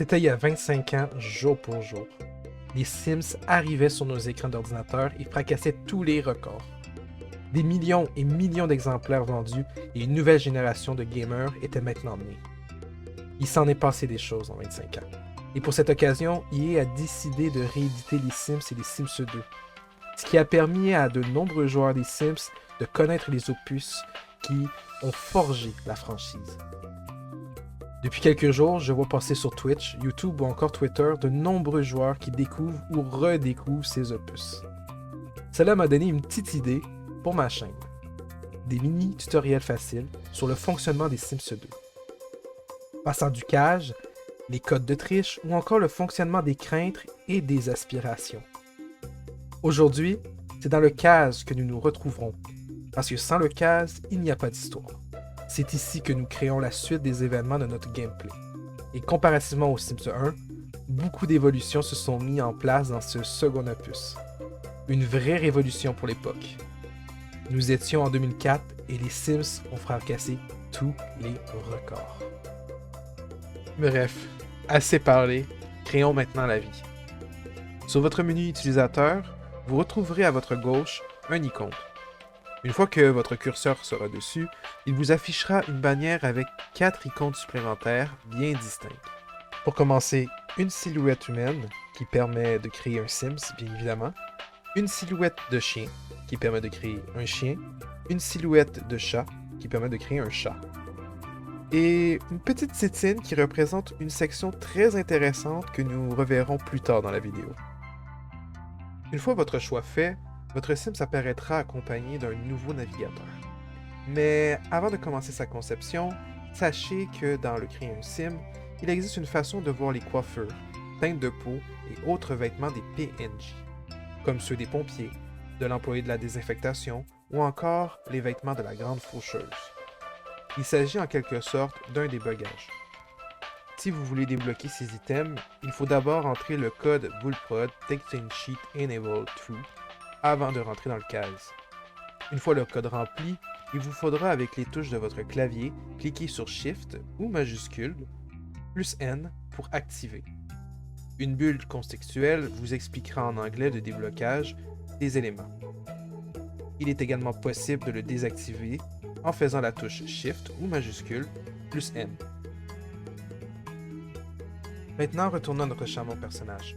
C'était il y a 25 ans, jour pour jour. Les Sims arrivaient sur nos écrans d'ordinateur et fracassaient tous les records. Des millions et millions d'exemplaires vendus et une nouvelle génération de gamers était maintenant née. Il s'en est passé des choses en 25 ans. Et pour cette occasion, EA a décidé de rééditer les Sims et les Sims 2, ce qui a permis à de nombreux joueurs des Sims de connaître les opus qui ont forgé la franchise. Depuis quelques jours, je vois passer sur Twitch, YouTube ou encore Twitter de nombreux joueurs qui découvrent ou redécouvrent ces opus. Cela m'a donné une petite idée pour ma chaîne. Des mini-tutoriels faciles sur le fonctionnement des Sims 2. Passant du cage, les codes de triche ou encore le fonctionnement des craintes et des aspirations. Aujourd'hui, c'est dans le case que nous nous retrouverons, parce que sans le case, il n'y a pas d'histoire. C'est ici que nous créons la suite des événements de notre gameplay. Et comparativement au Sims 1, beaucoup d'évolutions se sont mises en place dans ce second opus. Une vraie révolution pour l'époque. Nous étions en 2004 et les Sims ont fracassé tous les records. Bref, assez parlé, créons maintenant la vie. Sur votre menu utilisateur, vous retrouverez à votre gauche un icône. Une fois que votre curseur sera dessus, il vous affichera une bannière avec 4 icônes supplémentaires bien distinctes. Pour commencer, une silhouette humaine qui permet de créer un Sims, bien évidemment, une silhouette de chien qui permet de créer un chien, une silhouette de chat qui permet de créer un chat. Et une petite sétine qui représente une section très intéressante que nous reverrons plus tard dans la vidéo. Une fois votre choix fait, votre Sims apparaîtra accompagné d'un nouveau navigateur. Mais avant de commencer sa conception, sachez que dans le Créer un Sim, il existe une façon de voir les coiffures, teintes de peau et autres vêtements des PNJ, comme ceux des pompiers, de l'employé de la désinfectation ou encore les vêtements de la grande faucheuse. Il s'agit en quelque sorte d'un débogage. Si vous voulez débloquer ces items, il faut d'abord entrer le code bullprod texting sheet enable true avant de rentrer dans le case. Une fois le code rempli, il vous faudra avec les touches de votre clavier cliquer sur Shift ou majuscule plus N pour activer. Une bulle contextuelle vous expliquera en anglais le déblocage des éléments. Il est également possible de le désactiver en faisant la touche Shift ou majuscule plus N. Maintenant, retournons à notre charmant personnage.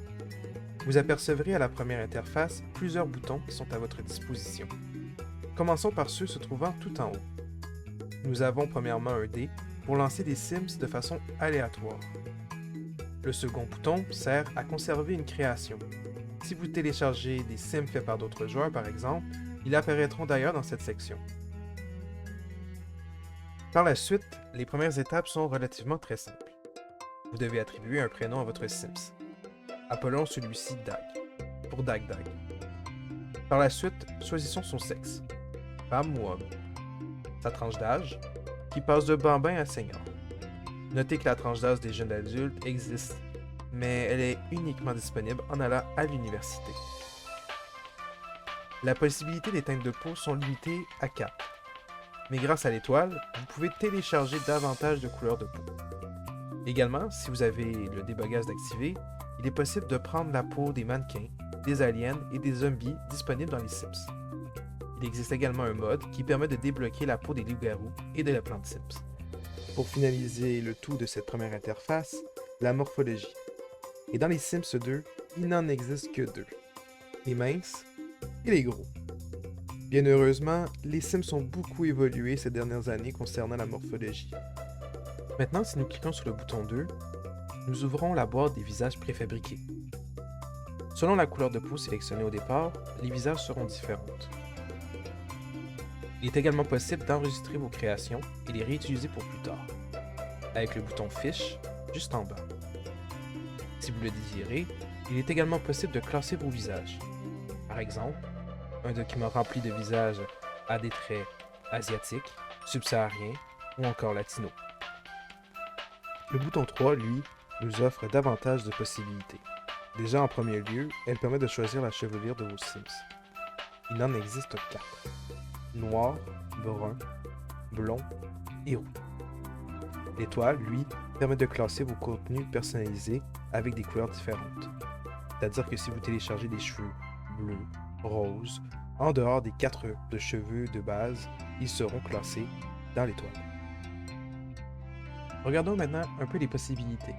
Vous apercevrez à la première interface plusieurs boutons qui sont à votre disposition. Commençons par ceux se trouvant tout en haut. Nous avons premièrement un dé pour lancer des Sims de façon aléatoire. Le second bouton sert à conserver une création. Si vous téléchargez des Sims faits par d'autres joueurs par exemple, ils apparaîtront d'ailleurs dans cette section. Par la suite, les premières étapes sont relativement très simples. Vous devez attribuer un prénom à votre Sims. Appelons celui-ci Dag, pour Dag Dag. Par la suite, choisissons son sexe, femme ou homme. Sa tranche d'âge, qui passe de bambin à senior. Notez que la tranche d'âge des jeunes adultes existe, mais elle est uniquement disponible en allant à l'université. La possibilité des teintes de peau sont limitées à 4. Mais grâce à l'étoile, vous pouvez télécharger davantage de couleurs de peau. Également, si vous avez le débogage d'activer, il est possible de prendre la peau des mannequins, des aliens et des zombies disponibles dans les Sims. Il existe également un mode qui permet de débloquer la peau des loups-garous et de la plante Sims. Pour finaliser le tout de cette première interface, la morphologie. Et dans les Sims 2, il n'en existe que 2. Les minces et les gros. Bien heureusement, les Sims ont beaucoup évolué ces dernières années concernant la morphologie. Maintenant, si nous cliquons sur le bouton 2, nous ouvrons la boîte des visages préfabriqués. Selon la couleur de peau sélectionnée au départ, les visages seront différents. Il est également possible d'enregistrer vos créations et les réutiliser pour plus tard, avec le bouton Fiche juste en bas. Si vous le désirez, il est également possible de classer vos visages. Par exemple, un document rempli de visages à des traits asiatiques, subsahariens ou encore latinos. Le bouton 3, lui, nous offre davantage de possibilités. Déjà en premier lieu, elle permet de choisir la chevelure de vos Sims. Il en existe 4. Noir, brun, blond et roux. L'étoile, lui, permet de classer vos contenus personnalisés avec des couleurs différentes. C'est-à-dire que si vous téléchargez des cheveux bleus, roses, en dehors des 4 de cheveux de base, ils seront classés dans l'étoile. Regardons maintenant un peu les possibilités.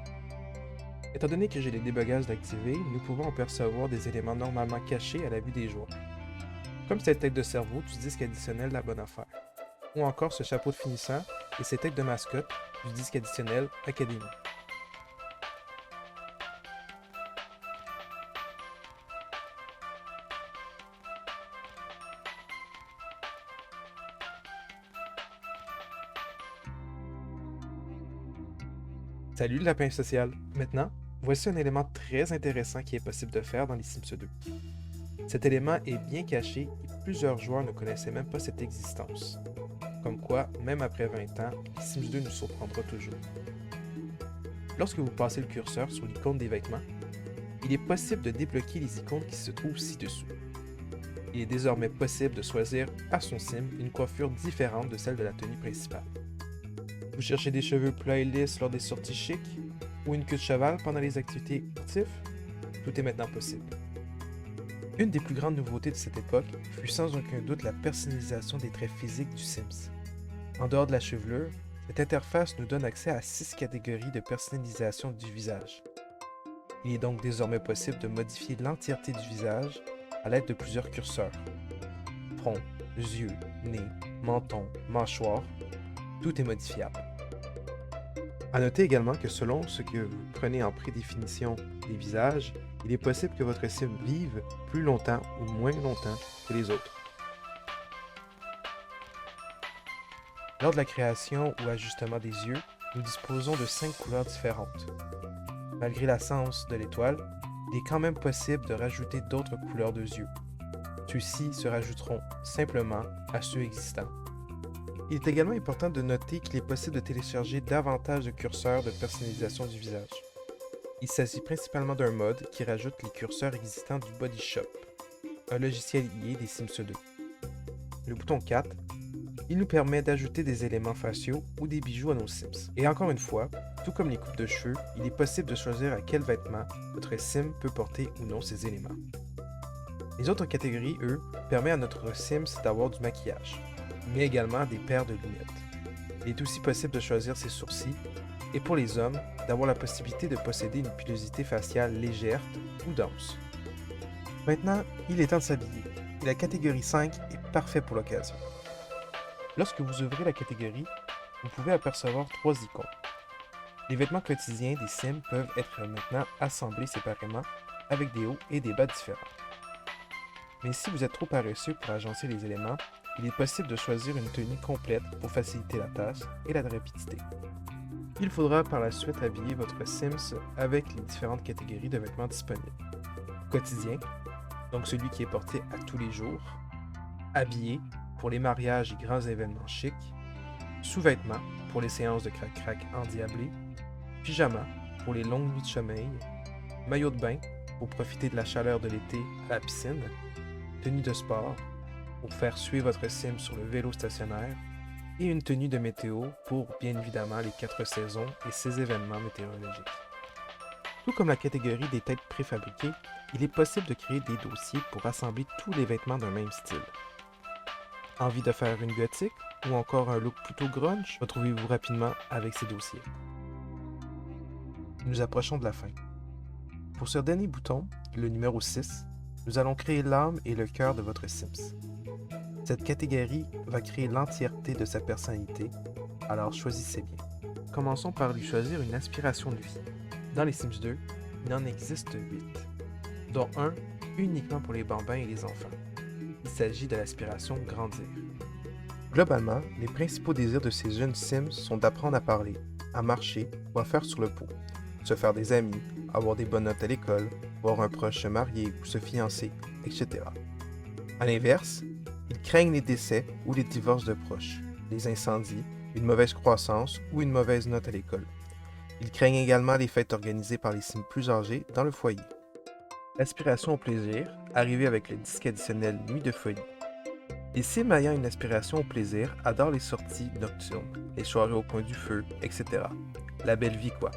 Étant donné que j'ai les débugages activés, nous pouvons apercevoir des éléments normalement cachés à la vue des joueurs, comme cette tête de cerveau du disque additionnel La Bonne Affaire, ou encore ce chapeau de finissant et ces têtes de mascotte du disque additionnel Académie. Salut le lapin social! Maintenant, voici un élément très intéressant qui est possible de faire dans les Sims 2. Cet élément est bien caché et plusieurs joueurs ne connaissaient même pas cette existence. Comme quoi, même après 20 ans, les Sims 2 nous surprendra toujours. Lorsque vous passez le curseur sur l'icône des vêtements, il est possible de débloquer les icônes qui se trouvent ci-dessous. Il est désormais possible de choisir à son sim une coiffure différente de celle de la tenue principale. Vous cherchez des cheveux plats et lisses lors des sorties chic ou une queue de cheval pendant les activités sportives? Tout est maintenant possible. Une des plus grandes nouveautés de cette époque fut sans aucun doute la personnalisation des traits physiques du Sims. En dehors de la chevelure, cette interface nous donne accès à 6 catégories de personnalisation du visage. Il est donc désormais possible de modifier l'entièreté du visage à l'aide de plusieurs curseurs. Front, yeux, nez, menton, mâchoire, tout est modifiable. A noter également que selon ce que vous prenez en prédéfinition des visages, il est possible que votre sim vive plus longtemps ou moins longtemps que les autres. Lors de la création ou ajustement des yeux, nous disposons de 5 couleurs différentes. Malgré l'absence de l'étoile, il est quand même possible de rajouter d'autres couleurs de yeux. Ceux-ci se rajouteront simplement à ceux existants. Il est également important de noter qu'il est possible de télécharger davantage de curseurs de personnalisation du visage. Il s'agit principalement d'un mode qui rajoute les curseurs existants du Body Shop, un logiciel lié des Sims 2. Le bouton 4, il nous permet d'ajouter des éléments faciaux ou des bijoux à nos Sims. Et encore une fois, tout comme les coupes de cheveux, il est possible de choisir à quel vêtement votre Sim peut porter ou non ces éléments. Les autres catégories, eux, permettent à notre Sims d'avoir du maquillage, mais également des paires de lunettes. Il est aussi possible de choisir ses sourcils, et pour les hommes, d'avoir la possibilité de posséder une pilosité faciale légère ou dense. Maintenant, il est temps de s'habiller, et la catégorie 5 est parfaite pour l'occasion. Lorsque vous ouvrez la catégorie, vous pouvez apercevoir 3 icônes. Les vêtements quotidiens des Sims peuvent être maintenant assemblés séparément avec des hauts et des bas différents. Mais si vous êtes trop paresseux pour agencer les éléments, il est possible de choisir une tenue complète pour faciliter la tâche et la rapidité. Il faudra par la suite habiller votre Sims avec les différentes catégories de vêtements disponibles. Quotidien, donc celui qui est porté à tous les jours. Habillé, pour les mariages et grands événements chics. Sous-vêtements, pour les séances de crac-crac endiablées. Pyjama, pour les longues nuits de sommeil. Maillot de bain, pour profiter de la chaleur de l'été à la piscine. Tenue de sport, pour faire suer votre sim sur le vélo stationnaire. Et une tenue de météo pour, bien évidemment, les 4 saisons et ses événements météorologiques. Tout comme la catégorie des têtes préfabriquées, il est possible de créer des dossiers pour assembler tous les vêtements d'un même style. Envie de faire une gothique ou encore un look plutôt grunge, retrouvez-vous rapidement avec ces dossiers. Nous approchons de la fin. Pour ce dernier bouton, le numéro 6, nous allons créer l'âme et le cœur de votre Sims. Cette catégorie va créer l'entièreté de sa personnalité, alors choisissez bien. Commençons par lui choisir une aspiration de vie. Dans les Sims 2, il en existe 8, dont un uniquement pour les bambins et les enfants. Il s'agit de l'aspiration grandir. Globalement, les principaux désirs de ces jeunes Sims sont d'apprendre à parler, à marcher ou à faire sur le pot, se faire des amis, avoir des bonnes notes à l'école, voir un proche se marier ou se fiancer, etc. À l'inverse, ils craignent les décès ou les divorces de proches, les incendies, une mauvaise croissance ou une mauvaise note à l'école. Ils craignent également les fêtes organisées par les Sims plus âgés dans le foyer. L'aspiration au plaisir, arrivée avec le disque additionnel Nuit de folie. Les Sims ayant une aspiration au plaisir adorent les sorties nocturnes, les soirées au coin du feu, etc. La belle vie quoi.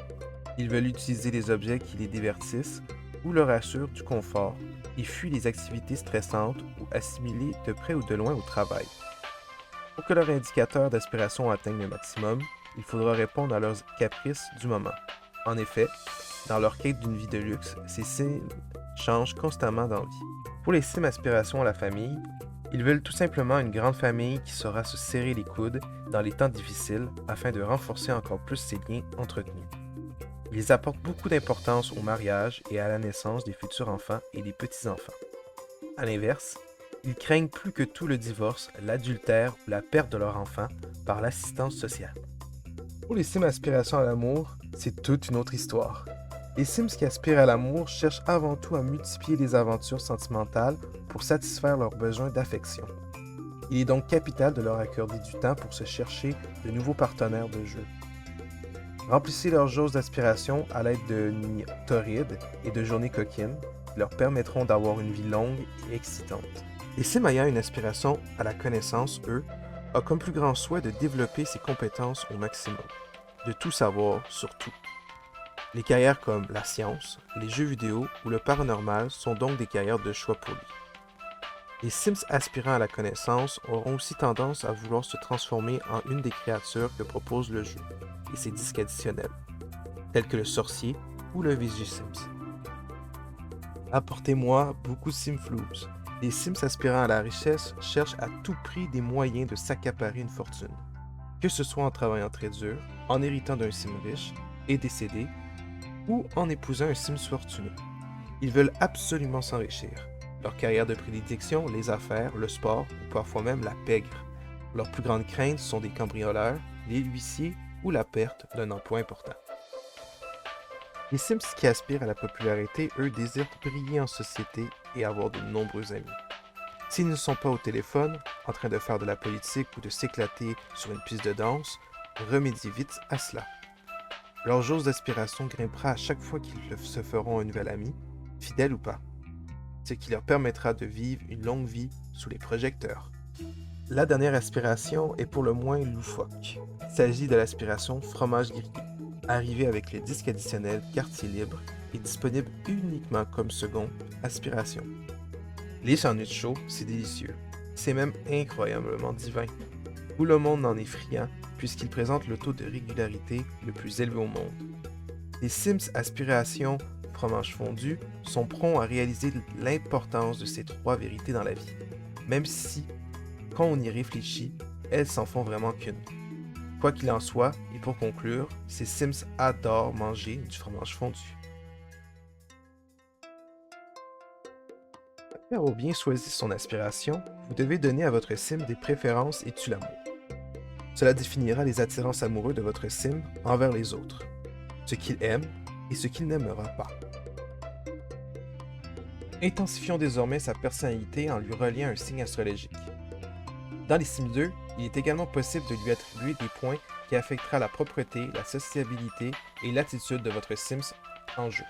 Ils veulent utiliser les objets qui les divertissent ou leur assurent du confort et fuient les activités stressantes ou assimilées de près ou de loin au travail. Pour que leur indicateur d'aspiration atteigne le maximum, il faudra répondre à leurs caprices du moment. En effet, dans leur quête d'une vie de luxe, ces Sims changent constamment d'envie. Pour les Sims aspirations à la famille, ils veulent tout simplement une grande famille qui saura se serrer les coudes dans les temps difficiles afin de renforcer encore plus ces liens entretenus. Ils apportent beaucoup d'importance au mariage et à la naissance des futurs enfants et des petits-enfants. A l'inverse, ils craignent plus que tout le divorce, l'adultère ou la perte de leur enfant par l'assistance sociale. Pour les Sims aspirations à l'amour, c'est toute une autre histoire. Les Sims qui aspirent à l'amour cherchent avant tout à multiplier les aventures sentimentales pour satisfaire leurs besoins d'affection. Il est donc capital de leur accorder du temps pour se chercher de nouveaux partenaires de jeu. Remplissez leur jauge d'aspiration à l'aide de nuits torrides et de journées coquines qui leur permettront d'avoir une vie longue et excitante. Les Sims ayant une aspiration à la connaissance, eux, ont comme plus grand souhait de développer ses compétences au maximum, de tout savoir sur tout. Les carrières comme la science, les jeux vidéo ou le paranormal sont donc des carrières de choix pour lui. Les Sims aspirant à la connaissance auront aussi tendance à vouloir se transformer en une des créatures que propose le jeu et ses disques additionnels, tels que le sorcier ou le Sims. Apportez-moi beaucoup de Simflouz. Les Sims aspirant à la richesse cherchent à tout prix des moyens de s'accaparer une fortune, que ce soit en travaillant très dur, en héritant d'un Sim riche et décédé, ou en épousant un Sims fortuné. Ils veulent absolument s'enrichir. Leur carrière de prédilection, les affaires, le sport ou parfois même la pègre. Leurs plus grandes craintes sont des cambrioleurs, les huissiers ou la perte d'un emploi important. Les Sims qui aspirent à la popularité, eux, désirent briller en société et avoir de nombreux amis. S'ils ne sont pas au téléphone, en train de faire de la politique ou de s'éclater sur une piste de danse, remédiez vite à cela. Leur jauge d'aspiration grimpera à chaque fois qu'ils se feront un nouvel ami, fidèle ou pas, ce qui leur permettra de vivre une longue vie sous les projecteurs. La dernière aspiration est pour le moins loufoque. Il s'agit de l'aspiration fromage grillé, arrivé avec le disque additionnel quartier libre et disponible uniquement comme seconde aspiration. Les sandwichs chauds, c'est délicieux. C'est même incroyablement divin. Tout le monde en est friand puisqu'il présente le taux de régularité le plus élevé au monde. Les Sims aspirations fromage fondu sont prompts à réaliser l'importance de ces trois vérités dans la vie, même si, quand on y réfléchit, elles s'en font vraiment qu'une. Quoi qu'il en soit, et pour conclure, ces Sims adorent manger du fromage fondu. Après avoir bien choisi son aspiration, vous devez donner à votre Sim des préférences et tu l'amour. Cela définira les attirances amoureuses de votre Sim envers les autres, ce qu'il aime et ce qu'il n'aimera pas. Intensifions désormais sa personnalité en lui reliant un signe astrologique. Dans les Sims 2, il est également possible de lui attribuer des points qui affectera la propreté, la sociabilité et l'attitude de votre Sims en jeu.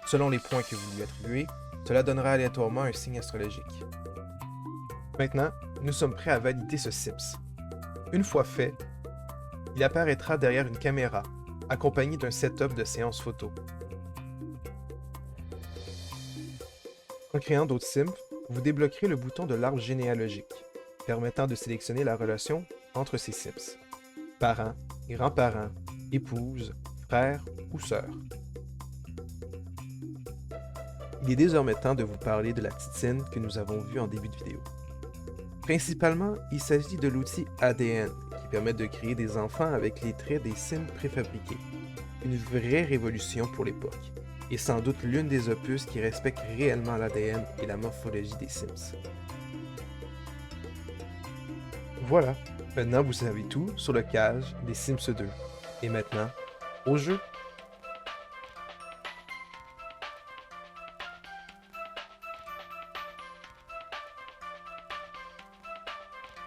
Selon les points que vous lui attribuez, cela donnera aléatoirement un signe astrologique. Maintenant, nous sommes prêts à valider ce Sims. Une fois fait, il apparaîtra derrière une caméra, accompagné d'un setup de séance photo. En créant d'autres Sims, vous débloquerez le bouton de l'arbre généalogique, permettant de sélectionner la relation entre ces Sims. Parents, grands-parents, épouses, frères ou sœurs. Il est désormais temps de vous parler de la titine que nous avons vue en début de vidéo. Principalement, il s'agit de l'outil ADN qui permet de créer des enfants avec les traits des Sims préfabriqués. Une vraie révolution pour l'époque, et sans doute l'une des opus qui respecte réellement l'ADN et la morphologie des Sims. Voilà, maintenant vous savez tout sur le cage des Sims 2. Et maintenant, au jeu!